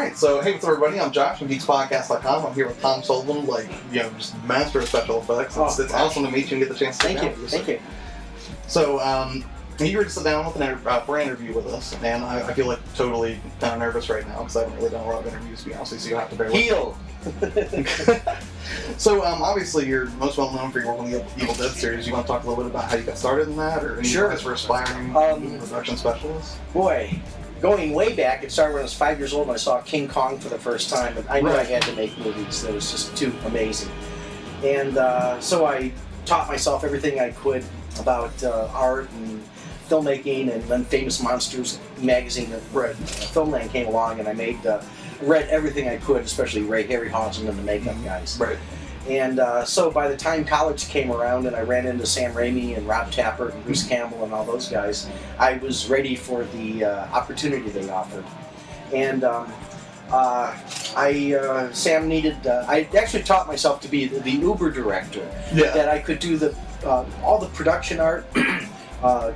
Alright, so hey, what's up everybody? I'm Josh from GeeksPodcast.com. I'm here with Tom Sullivan, just master of special effects. It's awesome to meet you and get the chance to Thank you. So, you were to sit down with for an interview with us, and I feel like totally kind of nervous right now because I haven't really done a lot of interviews, to be honest, so you'll have to bear with me. So, obviously, you're most well known for your work on the Evil Dead series. You want to talk a little bit about how you got started in that, or any advice for aspiring production specialists? Boy, going way back, it started when I was 5 years old and I saw King Kong for the first time, and I knew I had to make movies. That was just too amazing. And so I taught myself everything I could about art and filmmaking, and then Famous Monsters magazine, Filmland came along, and I read everything I could, especially Ray Harryhausen and the makeup guys. Right. And so by the time college came around and I ran into Sam Raimi and Rob Tapert and Bruce Campbell and all those guys, I was ready for the opportunity they offered. And Sam needed, I actually taught myself to be the Uber director, that I could do all the production art,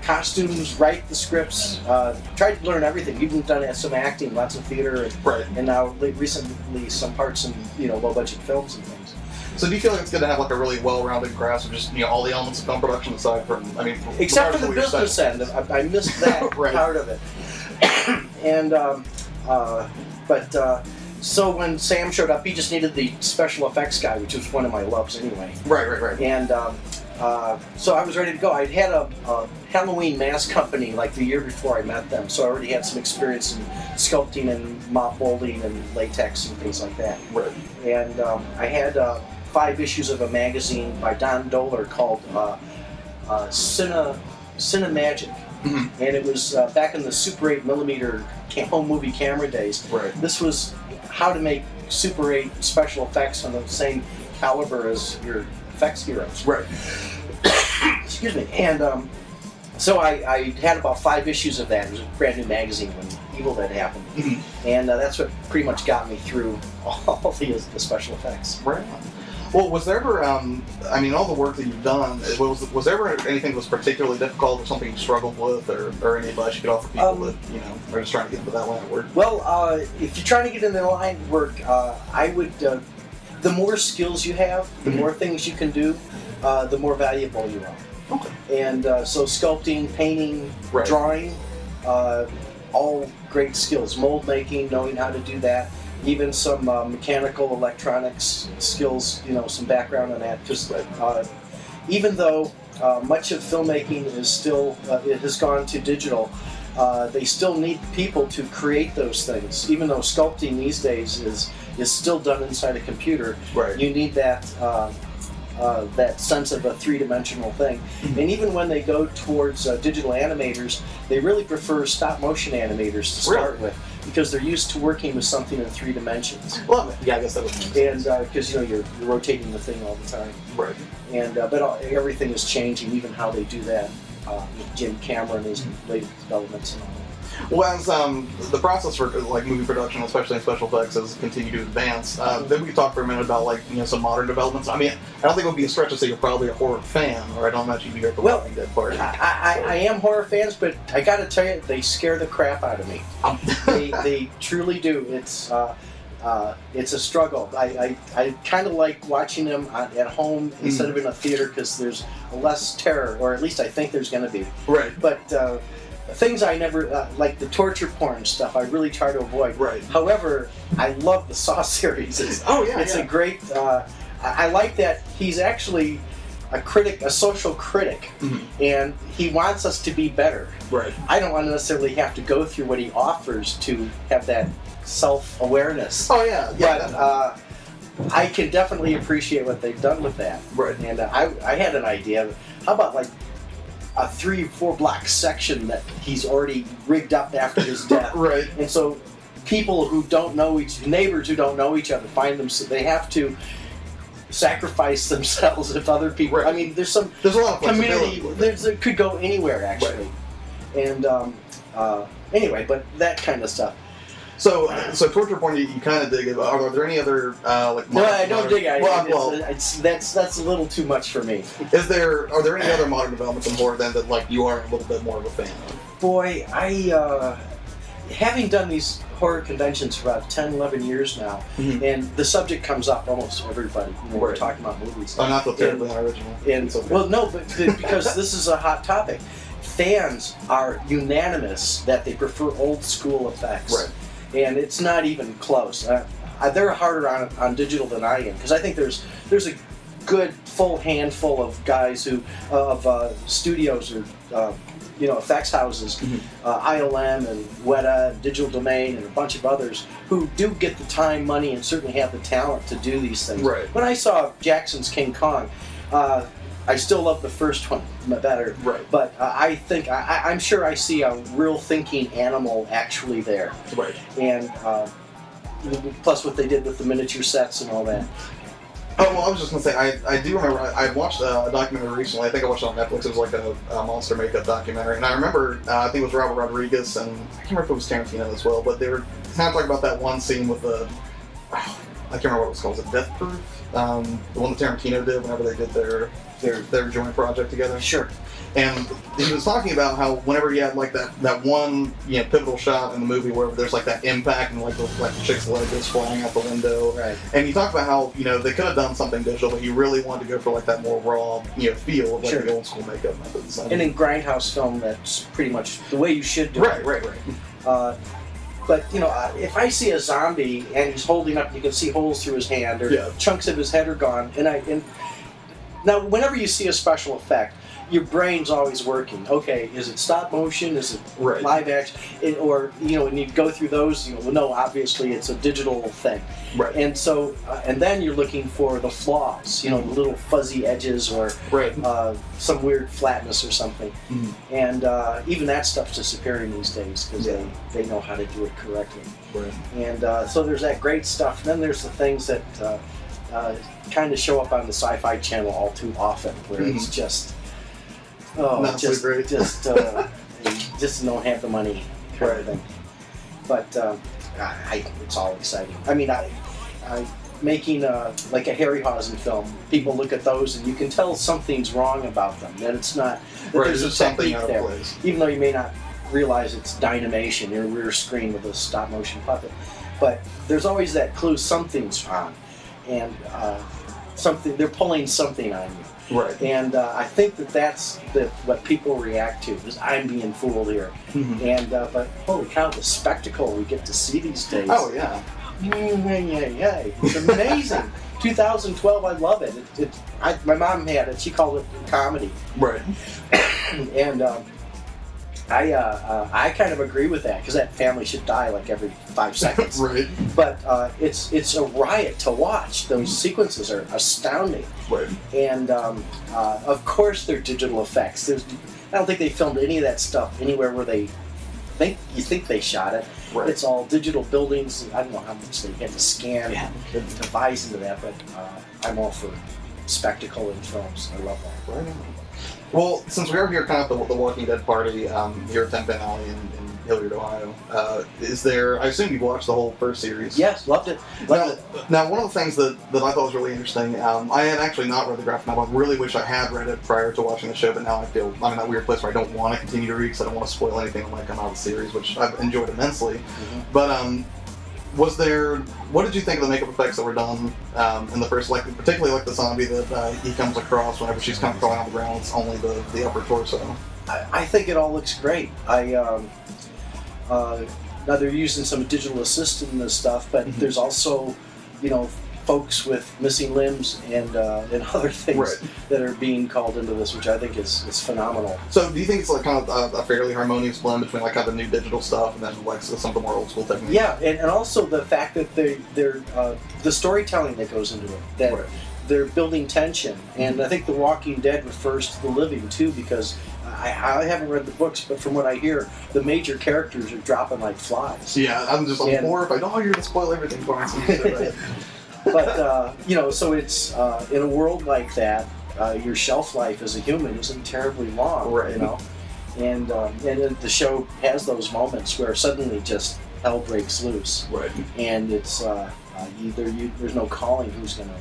costumes, write the scripts, tried to learn everything. Even done some acting, lots of theater, and now recently some parts in low-budget films and things. So do you feel like it's good to have like a really well-rounded grasp of just all the elements of film production aside from, except for the business end, I missed that part of it. And so when Sam showed up, he just needed the special effects guy, which was one of my loves anyway. Right. And so I was ready to go. I'd had a Halloween mask company like the year before I met them, so I already had some experience in sculpting and mop molding and latex and things like that. Right. And I had 5 issues of a magazine by Don Dohler called Cinemagic. And it was back in the Super 8mm home movie camera days. Right. This was how to make Super 8 special effects on the same caliber as your effects heroes. Right. Excuse me. And so I had about 5 issues of that. It was a brand new magazine when Evil Dead happened. And that's what pretty much got me through all the special effects. Right. Well, was there ever, all the work that you've done, was there ever anything that was particularly difficult or something you struggled with, or any advice you could offer people that, are just trying to get into that line of work? Well, if you're trying to get into the line of work, I would, the more skills you have, the more things you can do, the more valuable you are. Okay. And so sculpting, painting, drawing, all great skills. Mold making, knowing how to do that. Even some mechanical electronics skills, some background on that. Because even though much of filmmaking is still, it has gone to digital, they still need people to create those things. Even though sculpting these days is still done inside a computer, you need that that sense of a three-dimensional thing. And even when they go towards digital animators, they really prefer stop-motion animators to start with, because they're used to working with something in 3 dimensions. Well, yeah, I guess that would make sense. And because you're rotating the thing all the time. Right. And but everything is changing, even how they do that with Jim Cameron and his latest developments and all that. Well, as the process for movie production, especially in special effects, has continued to advance, then we could talk for a minute about some modern developments. I don't think it would be a stretch to say you're probably a horror fan, or I don't imagine you'd be here for Walking Dead part. I am horror fans, but I got to tell you, they scare the crap out of me. They truly do. It's a struggle. I kind of like watching them at home instead of in a theater, because there's less terror, or at least I think there's going to be. Right. But things I never, like the torture porn stuff, I really try to avoid. Right. However, I love the Saw series. It's a great, I like that he's actually a critic, a social critic, and he wants us to be better. Right. I don't want to necessarily have to go through what he offers to have that self-awareness. Oh, yeah. But I can definitely appreciate what they've done with that. Right. And I had an idea. How about a 3 or 4 block section that he's already rigged up after his death? Right. And so people who don't know neighbors who don't know each other find them, so they have to sacrifice themselves if other people. Right. There's a lot of community. It could go anywhere actually. Right. And anyway, but that kind of stuff. So torture porn, you kind of dig it. Are there any other No, I don't dig it. That's a little too much for me. Are there any other modern developments in horror then that you are a little bit more of a fan of? Boy, having done these horror conventions for about 10, 11 years now, and the subject comes up almost everybody. You know, we're talking about movies. Oh, not the terribly unoriginal. And well, no, but because this is a hot topic. Fans are unanimous that they prefer old school effects, and it's not even close. They're harder on digital than I am, because I think there's a good full handful of guys who studios or effects houses, ILM and Weta, Digital Domain, and a bunch of others who do get the time, money, and certainly have the talent to do these things. When I saw Jackson's King Kong, I still love the first one better, but I think I'm sure I see a real thinking animal actually there, and plus what they did with the miniature sets and all that. Oh, well, I was just going to say, I do remember, I watched a documentary recently, I think I watched it on Netflix, it was like a monster makeup documentary, and I remember, I think it was Robert Rodriguez, and I can't remember if it was Tarantino as well, but they were kind of talking about that one scene with the, I can't remember what it was called, was it Death Proof? The one that Tarantino did whenever they did their joint project together. Sure. And he was talking about how whenever you had like that one pivotal shot in the movie where there's like that impact and like the chick's leg goes flying out the window, and you talk about how they could have done something digital, but you really wanted to go for like that more raw feel of like the old school makeup methods. And in grindhouse film, that's pretty much the way you should do it. Right. But if I see a zombie and he's holding up, you can see holes through his hand or chunks of his head are gone, and now whenever you see a special effect, your brain's always working. Okay, is it stop motion? Is it live action? Or when you go through those, no, obviously it's a digital thing. And so, and then you're looking for the flaws. The little fuzzy edges or some weird flatness or something. And even that stuff's disappearing these days because they know how to do it correctly. And so there's that great stuff. And then there's the things that kind of show up on the Sci-Fi Channel all too often, where it's just. Not so great. Just don't have the money kind of thing. But it's all exciting. I mean, I making like a Harryhausen film, people look at those and you can tell something's wrong about them. That it's not. That there's a technique there, even though you may not realize it's dynamation, your rear screen with a stop motion puppet. But there's always that clue something's on, and they're pulling something on you. And I think that's what people react to, is I'm being fooled here. And but holy cow, the spectacle we get to see these days. Oh yeah. It's amazing. 2012, I love it. My mom had it. She called it comedy. And I kind of agree with that, because that family should die like every 5 seconds. But it's a riot to watch. Those sequences are astounding. And of course they're digital effects. I don't think they filmed any of that stuff anywhere where you think they shot it. It's all digital buildings. I don't know how much they had to scan and devise into that, but I'm all for spectacle in films. I love that. Well, since we are here kind of at the Walking Dead party here at Ten Alley in Hilliard, Ohio, is there, I assume you've watched the whole first series? Yes, loved it. Now, one of the things that I thought was really interesting, I had actually not read the graphic novel. I really wish I had read it prior to watching the show, but now I'm in that weird place where I don't want to continue to read because I don't want to spoil anything that might come out of the series, which I've enjoyed immensely. But what did you think of the makeup effects that were done in the first, particularly like the zombie that he comes across whenever she's kind of crawling on the ground? It's only the upper torso. I think it all looks great. Now they're using some digital assist in this stuff, but there's also, folks with missing limbs and other things that are being called into this, which I think is phenomenal. So do you think it's like kind of a fairly harmonious blend between like kind of the new digital stuff and then like some of the more old school techniques? Yeah, and also the fact that they're the storytelling that goes into it, that they're building tension, and I think The Walking Dead refers to the living too, because I haven't read the books, but from what I hear, the major characters are dropping like flies. Yeah, I'm horrified. Oh, you're gonna spoil everything for us. But so it's in a world like that, your shelf life as a human isn't terribly long, and the show has those moments where suddenly just hell breaks loose, and it's there's no calling who's going to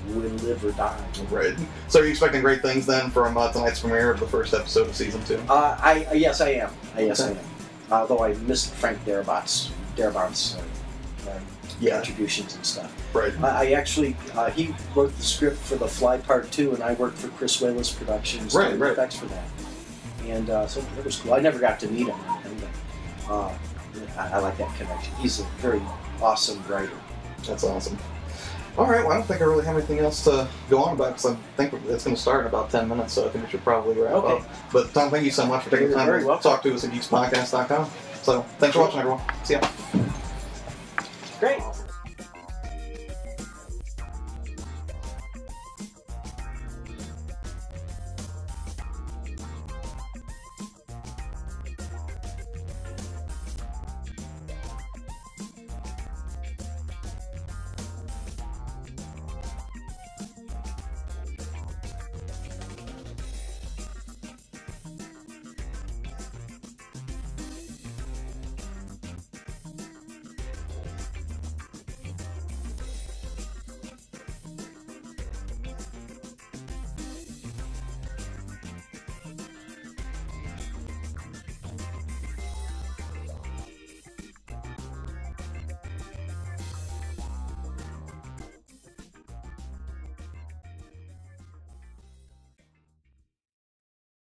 live or die. So are you expecting great things then from tonight's premiere of the first episode of season 2? Yes, I am. I am. Although I missed Frank Darabont's contributions and stuff. Right. I actually, he wrote the script for The Fly Part 2, and I worked for Chris Wayless Productions doing effects for that. And so that was cool. I never got to meet him, but I like that connection. He's a very awesome writer. That's awesome. All right, well, I don't think I really have anything else to go on about, because I think it's going to start in about 10 minutes, so I think we should probably wrap up. But Tom, thank you so much for taking the time to talk to us at GeeksPodcast.com. So thanks for watching, everyone. See ya.